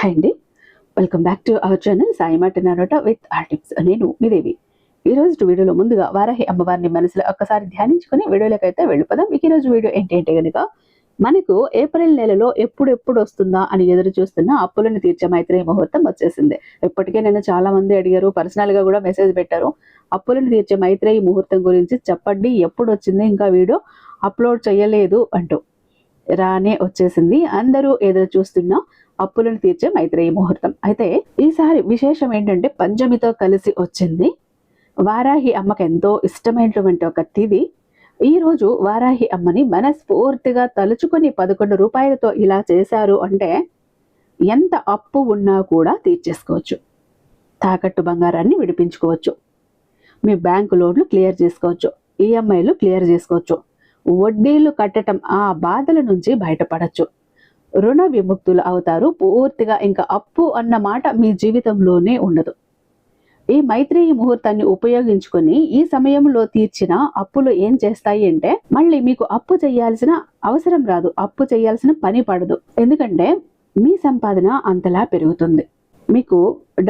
Hi అండి, welcome back to our channel Sai మాట నానోట with are tips. నేను మీ దేవి. ఈ రోజు వీడియోలో ముందుగా వారాహి అమ్మవారిని మనసులో ఒక్కసారి ధ్యానించుకుని వీడియోలోకి అయితే వెళ్ళిపోదాం. మీకు ఈ రోజు వీడియో ఏంటంటే కనుక మనకు ఏప్రిల్ నెలలో ఎప్పుడు వస్తుందా అని ఎదురు చూస్తున్న అప్పులను తీర్చే మైత్రేయ ముహూర్తం వచ్చేసింది. ఇప్పటికే నేను చాలా మంది అడిగారు, పర్సనల్ గా కూడా మెసేజ్ పెట్టారు. అప్పులను తీర్చే మైత్రేయ ముహూర్తం గురించి చెప్పండి, ఎప్పుడు వచ్చింది, ఇంకా వీడియో అప్లోడ్ చేయలేదు అంటూ. రానే వచ్చేసింది. అందరూ ఎదురు చూస్తున్న అప్పులను తీర్చే మైత్రేయ ముహూర్తం. అయితే ఈసారి విశేషం ఏంటంటే పంచమితో కలిసి వచ్చింది. వారాహి అమ్మకి ఎంతో ఇష్టమైనటువంటి ఒక తిథి. ఈ రోజు వారాహి అమ్మని మనస్ఫూర్తిగా తలుచుకొని 11 రూపాయలతో ఇలా చేశారు అంటే ఎంత అప్పు ఉన్నా కూడా తీర్చేసుకోవచ్చు. తాకట్టు బంగారాన్ని విడిపించుకోవచ్చు. మీ బ్యాంకు లోన్లు క్లియర్ చేసుకోవచ్చు. ఈఎంఐలు క్లియర్ చేసుకోవచ్చు. వడ్డీలు కట్టడం, ఆ బాధల నుంచి బయటపడచ్చు. రుణ విముక్తులు అవుతారు పూర్తిగా. ఇంకా అప్పు అన్న మాట మీ జీవితంలోనే ఉండదు. ఈ మైత్రేయ ముహూర్తాన్ని ఉపయోగించుకొని ఈ సమయంలో తీర్చిన అప్పులు ఏం చేస్తాయి అంటే మళ్ళీ మీకు అప్పు చేయాల్సిన అవసరం రాదు, అప్పు చేయాల్సిన పని పడదు. ఎందుకంటే మీ సంపాదన అంతలా పెరుగుతుంది. మీకు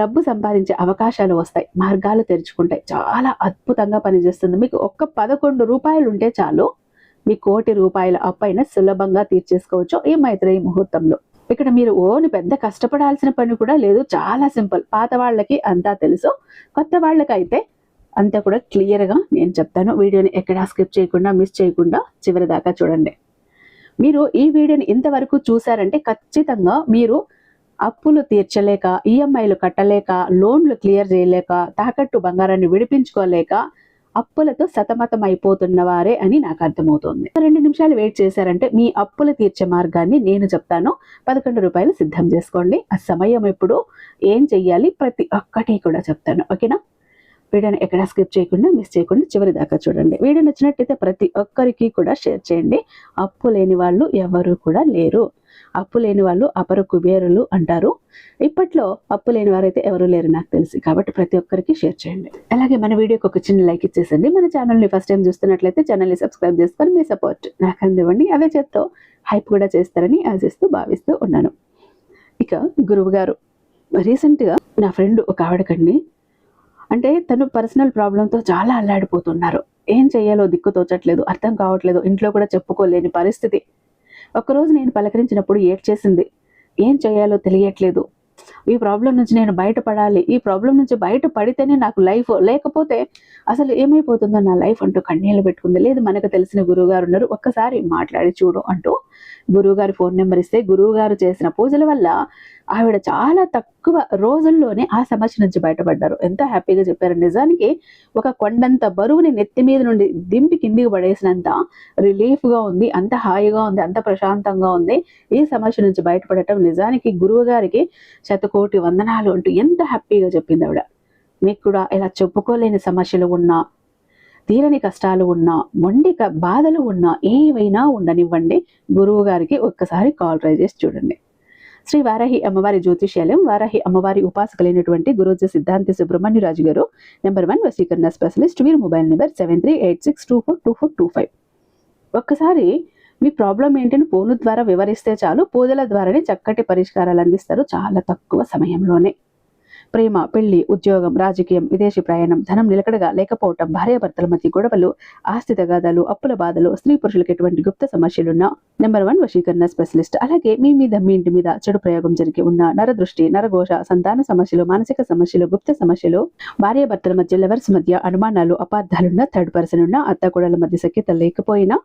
డబ్బు సంపాదించే అవకాశాలు వస్తాయి, మార్గాలు తెరుచుకుంటాయి. చాలా అద్భుతంగా పనిచేస్తుంది. మీకు ఒక్క 11 రూపాయలు ఉంటే చాలు, మీ 1 కోటి రూపాయల అప్పైన సులభంగా తీర్చేసుకోవచ్చు ఈ మైత్రేయ ముహూర్తంలో. ఇక్కడ మీరు పెద్ద కష్టపడాల్సిన పని కూడా లేదు. చాలా సింపుల్. పాత వాళ్ళకి అంతా తెలుసు, కొత్త వాళ్ళకైతే అంతా కూడా క్లియర్గా నేను చెప్తాను. వీడియోని ఎక్కడా స్కిప్ చేయకుండా, మిస్ చేయకుండా చివరి దాకా చూడండి. మీరు ఈ వీడియోని ఇంతవరకు చూసారంటే ఖచ్చితంగా మీరు అప్పులు తీర్చలేక, ఈఎంఐలు కట్టలేక, లోన్లు క్లియర్ చేయలేక, తాకట్టు బంగారాన్ని విడిపించుకోలేక అప్పులతో సతమతం అయిపోతున్న వారే అని నాకు అర్థమవుతోంది. 2 నిమిషాలు వెయిట్ చేశారంటే మీ అప్పులు తీర్చే మార్గాన్ని నేను చెప్తాను. 11 రూపాయలు సిద్ధం చేసుకోండి. ఆ సమయం ఎప్పుడు, ఏం చెయ్యాలి, ప్రతి ఒక్కటి కూడా చెప్తాను. ఓకేనా? వీడియోని ఎక్కడ స్కిప్ చేయకుండా, మిస్ చేయకుండా చివరి దాకా చూడండి. వీడియో నచ్చినట్టయితే ప్రతి ఒక్కరికి కూడా షేర్ చేయండి. అప్పు లేని వాళ్ళు ఎవరు కూడా లేరు. అప్పు లేని వాళ్ళు అపర కుబేరులు అంటారు. ఇప్పట్లో అప్పు లేని వారైతే ఎవరు లేరు నాకు తెలిసి. కాబట్టి ప్రతి ఒక్కరికి షేర్ చేయండి. అలాగే మన వీడియోకి ఒక చిన్న లైక్ ఇచ్చేసండి. మన ఛానల్ని ఫస్ట్ టైం చూస్తున్నట్లయితే ఛానల్ని సబ్స్క్రైబ్ చేసుకొని మీ సపోర్ట్ నాకు అందివ్వండి. అదే చేత్తో హైప్ కూడా చేస్తారని ఆశిస్తూ భావిస్తూ ఉన్నాను. ఇక గురువు గారు రీసెంట్గా నా ఫ్రెండ్ ఒక ఆవిడకండి, అంటే తను పర్సనల్ ప్రాబ్లంతో చాలా అల్లాడిపోతున్నారు. ఏం చేయాలో దిక్కు తోచట్లేదు, అర్థం కావట్లేదు, ఇంట్లో కూడా చెప్పుకోలేని పరిస్థితి. ఒకరోజు నేను పలకరించినప్పుడు ఏడ్చేసింది. ఏం చేయాలో తెలియట్లేదు, ఈ ప్రాబ్లం నుంచి నేను బయటపడాలి, ఈ ప్రాబ్లం నుంచి బయటపడితేనే నాకు లైఫ్, లేకపోతే అసలు ఏమైపోతుందో నా లైఫ్ అంటూ కన్నీళ్ళు పెట్టుకుంది. లేదు, మనకు తెలిసిన గురువుగారు ఉన్నారు, ఒక్కసారి మాట్లాడి చూడు అంటూ గురువుగారి ఫోన్ నెంబర్ ఇస్తే గురువుగారు చేసిన పూజల వల్ల ఆవిడ చాలా తక్కువ రోజుల్లోనే ఆ సమస్య నుంచి బయటపడ్డారు. ఎంత హ్యాపీగా చెప్పారు. నిజానికి ఒక కొండంత బరువుని నెత్తి మీద నుండి దింపి కిందికి పడేసినంత రిలీఫ్గా ఉంది, అంత హాయిగా ఉంది, అంత ప్రశాంతంగా ఉంది. ఈ సమస్య నుంచి బయటపడటం నిజానికి గురువు గారికి 100,000,000 వందనాలు అంటూ ఎంత హ్యాపీగా చెప్పింది ఆవిడ. మీకు కూడా ఇలా చెప్పుకోలేని సమస్యలు ఉన్నా, తీరని కష్టాలు ఉన్నా, మొండి బాధలు ఉన్నా, ఏవైనా ఉండనివ్వండి, గురువు గారికి ఒక్కసారి కాల్ ట్రై చేసి చూడండి. శ్రీ వారాహి అమ్మవారి జ్యోతిష్యాలయం, వారాహి అమ్మవారి ఉపాసకులైనటువంటి గురూజీ సిద్ధాంతి సుబ్రహ్మణ్యరాజు గారు, నెంబర్ 1 వశీకరణ స్పెషలిస్ట్. వీరి మొబైల్ నెంబర్ 7386242425. ఒక్కసారి మీ ప్రాబ్లం ఏంటని ఫోన్ ద్వారా వివరిస్తే చాలు, పూజల ద్వారానే చక్కటి పరిష్కారాలు అందిస్తారు చాలా తక్కువ సమయంలోనే. ప్రేమ, పెళ్లి, ఉద్యోగం, రాజకీయం, విదేశీ ప్రయాణం, ధనం నిలకడగా లేకపోవటం, భార్యాభర్తల మధ్య గొడవలు, ఆస్తి తగాదాలు, అప్పుల బాధలు, స్త్రీ పురుషులకు ఎటువంటి గుప్త సమస్యలున్నా నెంబర్ 1 వశీకరణ స్పెషలిస్ట్. అలాగే మీ మీద, మీ ఇంటి మీద చెడు ప్రయోగం జరిగి ఉన్న నరదృష్టి, నరఘోష, సంతాన సమస్యలు, మానసిక సమస్యలు, గుప్త సమస్యలు, భార్యాభర్తల మధ్య, లవర్స్ మధ్య అనుమానాలు, అపార్థాలున్నా, థర్డ్ పర్సన్ ఉన్నా, అత్తాకోడల మధ్య సఖ్యత లేకపోయినా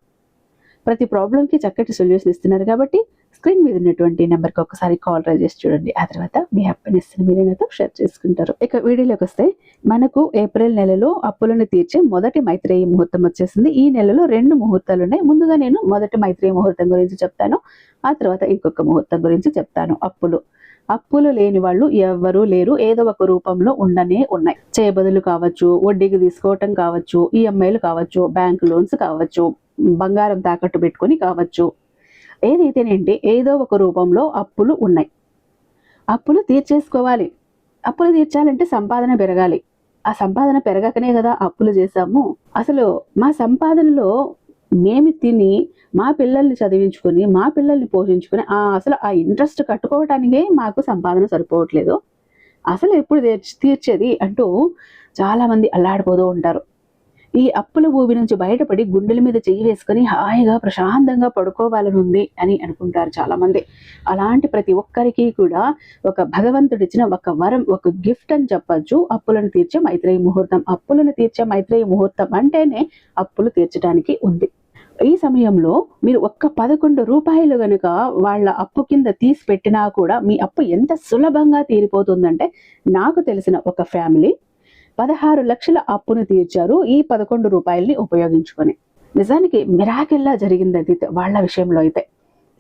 ప్రతి ప్రాబ్లంకి చక్కటి సొల్యూషన్ ఇస్తున్నారు. కాబట్టి స్క్రీన్ మీద ఉన్నటువంటి నెంబర్కి ఒకసారి కాల్ ట్రై చేసి చూడండి. ఆ తర్వాత మీ హ్యాపీనెస్ మీరే నాతో షేర్ చేసుకుంటారు. ఇక వీడియోలోకి వస్తే మనకు ఏప్రిల్ నెలలో అప్పులను తీర్చే మొదటి మైత్రేయ ముహూర్తం వచ్చేసింది. ఈ నెలలో 2 ముహూర్తాలు ఉన్నాయి. ముందుగా నేను మొదటి మైత్రేయ ముహూర్తం గురించి చెప్తాను, ఆ తర్వాత ఇంకొక ముహూర్తం గురించి చెప్తాను. అప్పులు లేని వాళ్ళు ఎవరూ లేరు. ఏదో ఒక రూపంలో ఉండనే ఉన్నాయి. చేయబదులు కావచ్చు, వడ్డీకి తీసుకోవటం కావచ్చు, ఈఎంఐలు కావచ్చు, బ్యాంక్ లోన్స్ కావచ్చు, బంగారం తాకట్టు పెట్టుకొని కావచ్చు, ఏదైతేనేంటి ఏదో ఒక రూపంలో అప్పులు ఉన్నాయి. అప్పులు తీర్చేసుకోవాలి. అప్పులు తీర్చాలంటే సంపాదన పెరగాలి. ఆ సంపాదన పెరగకనే కదా అప్పులు చేశాము. అసలు మా సంపాదనలో మేము తిని మా పిల్లల్ని చదివించుకొని మా పిల్లల్ని పోషించుకొని అసలు ఆ ఇంట్రెస్ట్ కట్టుకోవటానికే మాకు సంపాదన సరిపోవట్లేదు, అసలు ఎప్పుడు తీర్చేది అంటూ చాలామంది అల్లాడిపోతూ ఉంటారు. ఈ అప్పుల ఊబి నుంచి బయటపడి గుండెల మీద చెయ్యి వేసుకొని హాయిగా ప్రశాంతంగా పడుకోవాలని ఉంది అని అనుకుంటారు చాలామంది. అలాంటి ప్రతి ఒక్కరికి కూడా ఒక భగవంతుడిచ్చిన ఒక వరం, ఒక గిఫ్ట్ అని చెప్పచ్చు అప్పులను తీర్చే మైత్రేయి ముహూర్తం. అప్పులను తీర్చే మైత్రేయి ముహూర్తం అంటేనే అప్పులు తీర్చడానికి ఉంది. ఈ సమయంలో మీరు ఒక్క 11 రూపాయలు గనుక వాళ్ళ అప్పు కింద తీసి పెట్టినా కూడా మీ అప్పు ఎంత సులభంగా తీరిపోతుందంటే, నాకు తెలిసిన ఒక ఫ్యామిలీ 16 లక్షల అప్పును తీర్చారు ఈ 11 రూపాయల్ని ఉపయోగించుకొని. నిజానికి మిరాకిల్లా జరిగింది అది వాళ్ళ విషయంలో అయితే.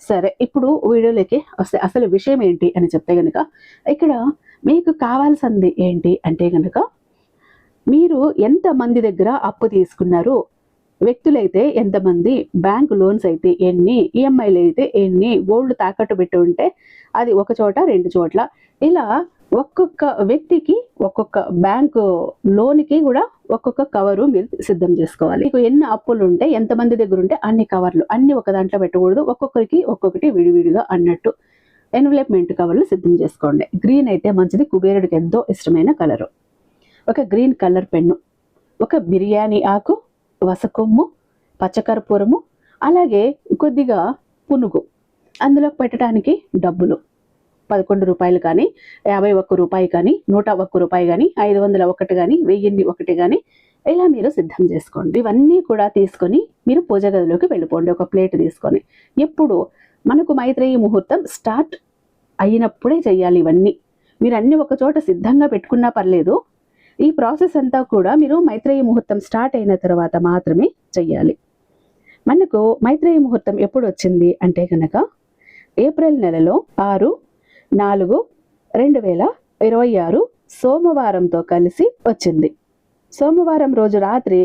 సరే, ఇప్పుడు వీడియోలోకి వస్తే అసలు విషయం ఏంటి అని చెప్తే గనుక, ఇక్కడ మీకు కావాల్సింది ఏంటి అంటే గనుక, మీరు ఎంత మంది దగ్గర అప్పు తీసుకున్నారు, వ్యక్తులైతే ఎంతమంది, బ్యాంకు లోన్స్ అయితే ఎన్ని, ఈఎంఐలు అయితే ఎన్ని, గోల్డ్ తాకట్టు పెట్టి ఉంటే అది ఒక చోట 2 చోట్ల, ఇలా ఒక్కొక్క వ్యక్తికి ఒక్కొక్క బ్యాంకు లోన్కి కూడా ఒక్కొక్క కవరు మీరు సిద్ధం చేసుకోవాలి. మీకు ఎన్ని అప్పులు ఉంటే, ఎంతమంది దగ్గర ఉంటే అన్ని కవర్లు అన్ని ఒక దాంట్లో పెట్టకూడదు, ఒక్కొక్కరికి ఒక్కొక్కటి విడివిడిగా అన్నట్టు ఎన్వలప్మెంట్ కవర్లు సిద్ధం చేసుకోండి. గ్రీన్ అయితే మంచిది, కుబేరుడికి ఎంతో ఇష్టమైన కలరు. ఒక గ్రీన్ కలర్ పెన్ను, ఒక బిర్యానీ ఆకు, వసకొమ్ము, పచ్చకర్పూరము, అలాగే కొద్దిగా పునుగు, అందులో పెట్టడానికి డబ్బులు 11 రూపాయలు కానీ, 51 రూపాయి కానీ, 101 రూపాయి కానీ, 501 కానీ, 1001 కానీ, ఇలా మీరు సిద్ధం చేసుకోండి. ఇవన్నీ కూడా తీసుకొని మీరు పూజ గదిలోకి వెళ్ళిపోండి ఒక ప్లేట్ తీసుకొని. ఎప్పుడు మనకు మైత్రేయి ముహూర్తం స్టార్ట్ అయినప్పుడే చేయాలి ఇవన్నీ. మీరు అన్ని ఒక చోట సిద్ధంగా పెట్టుకున్నా పర్లేదు, ఈ ప్రాసెస్ అంతా కూడా మీరు మైత్రేయి ముహూర్తం స్టార్ట్ అయిన తర్వాత మాత్రమే చెయ్యాలి. మనకు మైత్రేయి ముహూర్తం ఎప్పుడు వచ్చింది అంటే కనుక ఏప్రిల్ నెలలో 6/4/2026 సోమవారంతో కలిసి వచ్చింది. సోమవారం రోజు రాత్రి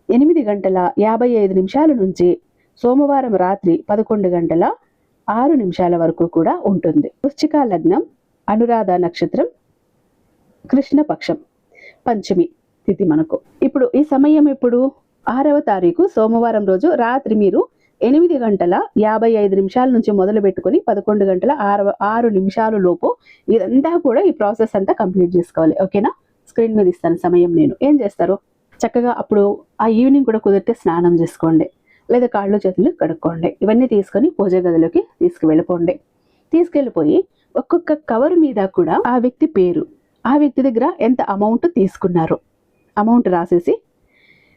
8:55 నుంచి సోమవారం రాత్రి 11:06 వరకు కూడా ఉంటుంది. వృశ్చిక లగ్నం, అనురాధ నక్షత్రం, కృష్ణపక్షం, పంచమి తిథి మనకు. ఇప్పుడు ఈ సమయం ఇప్పుడు 6వ తారీఖు సోమవారం రోజు రాత్రి మీరు 8:55 నుంచి మొదలు పెట్టుకుని 11:06 లోపు ఇదంతా కూడా ఈ ప్రాసెస్ అంతా కంప్లీట్ చేసుకోవాలి. ఓకేనా? స్క్రీన్ మీద ఇస్తాను సమయం. నేను ఏం చేస్తారు, చక్కగా అప్పుడు ఆ ఈవినింగ్ కూడా కుదిరితే స్నానం చేసుకోండి, లేదా కాళ్ళు చేతులు కడుక్కోండి. ఇవన్నీ తీసుకొని పూజ గదిలోకి తీసుకువెళ్ళిపోండి. తీసుకెళ్ళిపోయి ఒక్కొక్క కవర్ మీద కూడా ఆ వ్యక్తి పేరు, ఆ వ్యక్తి దగ్గర ఎంత అమౌంట్ తీసుకున్నారు అమౌంట్ రాసేసి,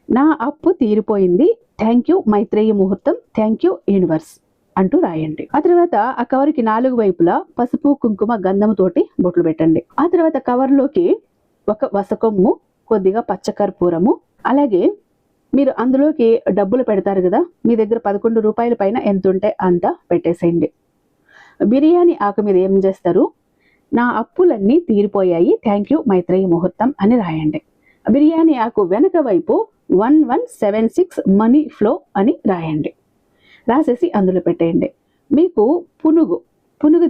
నా అప్పు తీరిపోయింది, థ్యాంక్ యూ మైత్రేయి ముహూర్తం, థ్యాంక్ యూ యూనివర్స్ అంటూ రాయండి. ఆ తర్వాత ఆ కవర్కి 4 వైపులా పసుపు, కుంకుమ, గంధముతోటి బొట్లు పెట్టండి. ఆ తర్వాత కవర్లోకి ఒక వసకొమ్ము, కొద్దిగా పచ్చకర్పూరము, అలాగే మీరు అందులోకి డబ్బులు పెడతారు కదా, మీ దగ్గర 11 రూపాయల పైన ఎంత ఉంటే అంత పెట్టేసేయండి. బిర్యానీ ఆకు మీద ఏం చేస్తారు, నా అప్పులన్నీ తీరిపోయాయి, థ్యాంక్ యూ మైత్రేయి ముహూర్తం అని రాయండి. బిర్యానీ ఆకు వెనక వైపు 1176 మనీ ఫ్లో అని రాయండి. రాసేసి అందులో పెట్టేయండి. మీకు పునుగు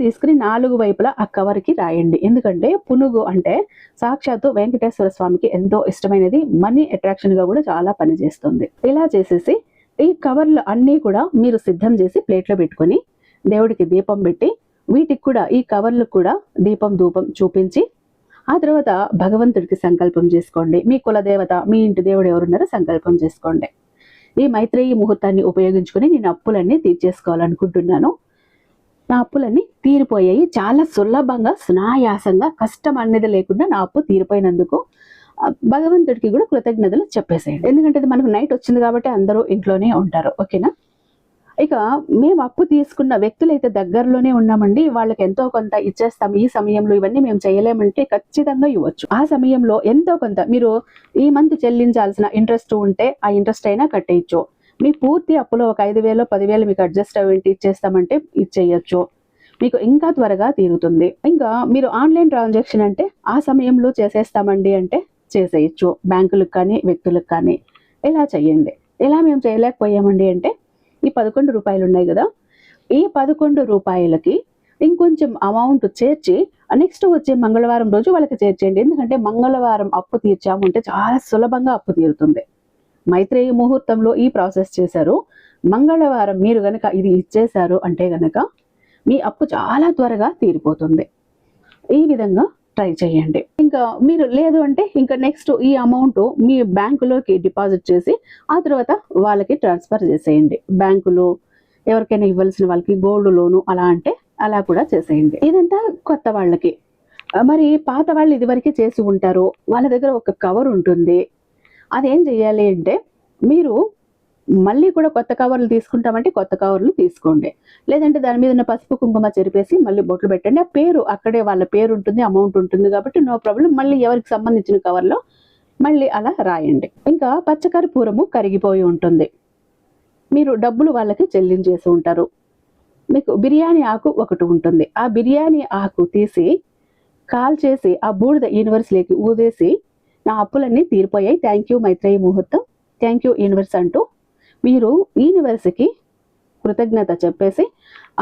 తీసుకుని 4 వైపులా ఆ కవర్కి రాయండి. ఎందుకంటే పునుగు అంటే సాక్షాత్తు వెంకటేశ్వర స్వామికి ఎంతో ఇష్టమైనది, మనీ అట్రాక్షన్గా కూడా చాలా పనిచేస్తుంది. ఇలా చేసేసి ఈ కవర్లు అన్నీ కూడా మీరు సిద్ధం చేసి ప్లేట్లో పెట్టుకొని దేవుడికి దీపం పెట్టి, వీటికి కూడా ఈ కవర్లకు కూడా దీపం ధూపం చూపించి, ఆ తర్వాత భగవంతుడికి సంకల్పం చేసుకోండి. మీ కులదేవత, మీ ఇంటి దేవుడు ఎవరున్నారో సంకల్పం చేసుకోండి. ఈ మైత్రేయి ముహూర్తాన్ని ఉపయోగించుకొని నేను అప్పులన్నీ తీర్చేసుకోవాలనుకుంటున్నాను, నా అప్పులన్నీ తీరిపోయాయి, చాలా సులభంగా సునాయాసంగా కష్టం అనేది లేకుండా నా అప్పు తీరిపోయినందుకు భగవంతుడికి కూడా కృతజ్ఞతలు చెప్పేసేయండి. ఎందుకంటే ఇది మనకు నైట్ వచ్చింది కాబట్టి అందరూ ఇంట్లోనే ఉంటారు. ఓకేనా? ఇక మేము అప్పు తీసుకున్న వ్యక్తులైతే దగ్గరలోనే ఉన్నామండి, వాళ్ళకి ఎంతో కొంత ఇచ్చేస్తాం, ఈ సమయంలో ఇవన్నీ మేము చేయలేమంటే ఖచ్చితంగా ఇవ్వచ్చు. ఆ సమయంలో ఎంతో కొంత మీరు ఈ మంత్ చెల్లించాల్సిన ఇంట్రెస్ట్ ఉంటే ఆ ఇంట్రెస్ట్ అయినా కట్టేయచ్చు. మీ పూర్తి అప్పులో ఒక 5,000 10,000 మీకు అడ్జస్ట్ అవి ఇచ్చేస్తామంటే ఇచ్చేయచ్చు, మీకు ఇంకా త్వరగా తీరుతుంది. ఇంకా మీరు ఆన్లైన్ ట్రాన్సాక్షన్ అంటే ఆ సమయంలో చేసేస్తామండి అంటే చేసేయచ్చు, బ్యాంకులకు కానీ వ్యక్తులకు కానీ. ఇలా చెయ్యండి. ఇలా మేము చేయలేకపోయామండి అంటే ఈ 11 రూపాయలు ఉన్నాయి కదా, ఈ 11 రూపాయలకి ఇంకొంచెం అమౌంట్ చేర్చి నెక్స్ట్ వచ్చే మంగళవారం రోజు వాళ్ళకి చేర్చేయండి. ఎందుకంటే మంగళవారం అప్పు తీర్చాము అంటే చాలా సులభంగా అప్పు తీరుతుంది. మైత్రేయ ముహూర్తంలో ఈ ప్రాసెస్ చేశారు, మంగళవారం మీరు గనక ఇది ఇచ్చేశారు అంటే గనక మీ అప్పు చాలా త్వరగా తీరిపోతుంది. ఈ విధంగా ట్రై చేయండి. ఇంకా మీరు లేదు అంటే ఇంకా నెక్స్ట్ ఈ అమౌంట్ మీ బ్యాంకులోకి డిపాజిట్ చేసి ఆ తర్వాత వాళ్ళకి ట్రాన్స్ఫర్ చేసేయండి. బ్యాంకులో ఎవరికైనా ఇవ్వాల్సిన వాళ్ళకి గోల్డ్ లోను అలా అంటే అలా కూడా చేసేయండి. ఇదంతా కొత్త వాళ్ళకి. మరి పాత వాళ్ళు ఇదివరకే చేసి ఉంటారు, వాళ్ళ దగ్గర ఒక కవర్ ఉంటుంది. అదేం చేయాలి అంటే మీరు మళ్ళీ కూడా కొత్త కవర్లు తీసుకుంటామంటే కొత్త కవర్లు తీసుకోండి, లేదంటే దాని మీద ఉన్న పసుపు కుంకుమ చెరిపేసి మళ్ళీ బొట్లు పెట్టండి. ఆ పేరు అక్కడే వాళ్ళ పేరు ఉంటుంది, అమౌంట్ ఉంటుంది కాబట్టి నో ప్రాబ్లం. మళ్ళీ ఎవరికి సంబంధించిన కవర్లో మళ్ళీ అలా రాయండి. ఇంకా పచ్చకర్పూరము కరిగిపోయి ఉంటుంది, మీరు డబ్బులు వాళ్ళకి చెల్లించేసి ఉంటారు. మీకు బిర్యానీ ఆకు ఒకటి ఉంటుంది, ఆ బిర్యానీ ఆకు తీసి కాల్ చేసి ఆ బూడిద యూనివర్స్లోకి ఊదేసి నా అప్పులన్నీ తీరిపోయాయి, థ్యాంక్ యూ మైత్రేయ ముహూర్తం, థ్యాంక్ యూ యూనివర్స్ అంటూ మీరు యూనివర్స్కి కృతజ్ఞత చెప్పేసి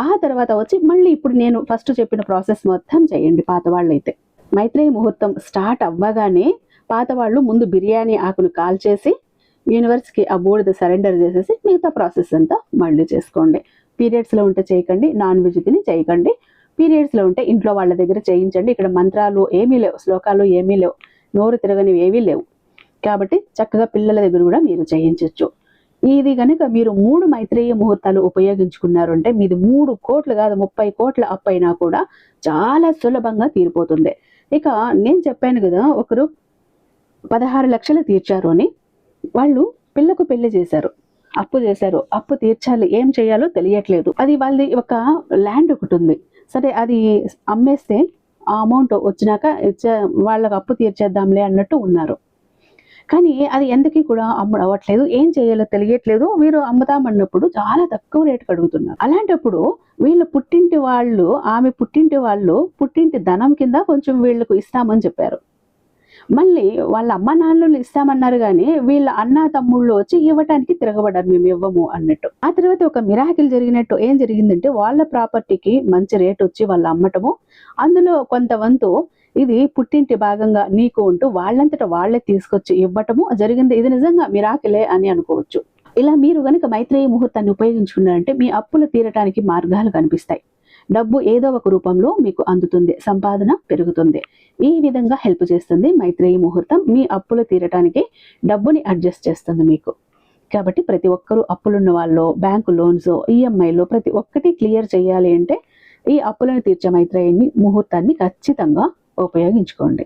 ఆ తర్వాత వచ్చి మళ్ళీ ఇప్పుడు నేను ఫస్ట్ చెప్పిన ప్రాసెస్ మొత్తం చేయండి. పాత వాళ్ళైతే మైత్రేయ ముహూర్తం స్టార్ట్ అవ్వగానే పాత వాళ్ళు ముందు బిర్యానీ ఆకును కాల్ చేసి యూనివర్స్కి ఆ బూడిద సరెండర్ చేసేసి మిగతా ప్రాసెస్ అంతా మళ్ళీ చేసుకోండి. పీరియడ్స్లో ఉంటే చేయకండి, నాన్ వెజ్ తిని చేయకండి. పీరియడ్స్లో ఉంటే ఇంట్లో వాళ్ళ దగ్గర చేయించండి. ఇక్కడ మంత్రాలు ఏమీ లేవు, శ్లోకాలు ఏమీ లేవు, నోరు తిరగనివి ఏవీ లేవు కాబట్టి చక్కగా పిల్లల దగ్గర కూడా మీరు చేయించవచ్చు. ఇది కనుక మీరు 3 మైత్రేయ ముహూర్తాలు ఉపయోగించుకున్నారు అంటే మీది 3 కోట్లు కాదు 30 కోట్ల అప్పు అయినా కూడా చాలా సులభంగా తీరిపోతుంది. ఇక నేను చెప్పాను కదా, ఒకరు 16 లక్షలు తీర్చారు అని, వాళ్ళు పిల్లకు పెళ్లి చేశారు, అప్పు చేశారు, అప్పు తీర్చాలి, ఏం చేయాలో తెలియట్లేదు. అది వాళ్ళది ఒక ల్యాండ్ ఒకటి ఉంది, సరే అది అమ్మేస్తే ఆ అమౌంట్ వచ్చినాక వాళ్ళకి అప్పు తీర్చేద్దాంలే అన్నట్టు ఉన్నారు. కానీ అది ఎందుకు కూడా అవ్వట్లేదు, ఏం చేయాలో తెలియట్లేదు. వీరు అమ్ముతామన్నప్పుడు చాలా తక్కువ రేటుకి అడుగుతున్నారు. అలాంటప్పుడు వీళ్ళ పుట్టింటి వాళ్ళు, ఆమె పుట్టింటి వాళ్ళు పుట్టింటి ధనం కింద కొంచెం వీళ్ళకు ఇస్తామని చెప్పారు. మళ్ళీ వాళ్ళ అమ్మ నాన్నలు ఇస్తామన్నారు కానీ వీళ్ళ అన్న తమ్ముళ్ళు వచ్చి ఇవ్వటానికి తిరగబడ్డారు, మేము ఇవ్వము అన్నట్టు. ఆ తర్వాత ఒక మిరాకిల్ జరిగినట్టు ఏం జరిగిందంటే వాళ్ళ ప్రాపర్టీకి మంచి రేట్ వచ్చి వాళ్ళు అమ్మటము, అందులో కొంత వంతు ఇది పుట్టింటి భాగంగా నీకు ఉంటూ వాళ్ళంతటా వాళ్లే తీసుకొచ్చి ఇవ్వటము జరిగింది. ఇది నిజంగా మిరాకిలే అని అనుకోవచ్చు. ఇలా మీరు గనుక మైత్రేయ ముహూర్తాన్ని ఉపయోగించుకున్నారంటే మీ అప్పులు తీరటానికి మార్గాలు కనిపిస్తాయి. డబ్బు ఏదో ఒక రూపంలో మీకు అందుతుంది, సంపాదన పెరుగుతుంది. ఈ విధంగా హెల్ప్ చేస్తుంది మైత్రేయ ముహూర్తం. మీ అప్పులు తీరటానికి డబ్బుని అడ్జస్ట్ చేస్తుంది మీకు. కాబట్టి ప్రతి ఒక్కరూ అప్పులున్న వాళ్ళు, బ్యాంకు లోన్స్, ఈఎంఐలు ప్రతి ఒక్కటి క్లియర్ చేయాలి అంటే ఈ అప్పులను తీర్చే మైత్రేయ ముహూర్తాన్ని ఖచ్చితంగా ఉపయోగించుకోండి.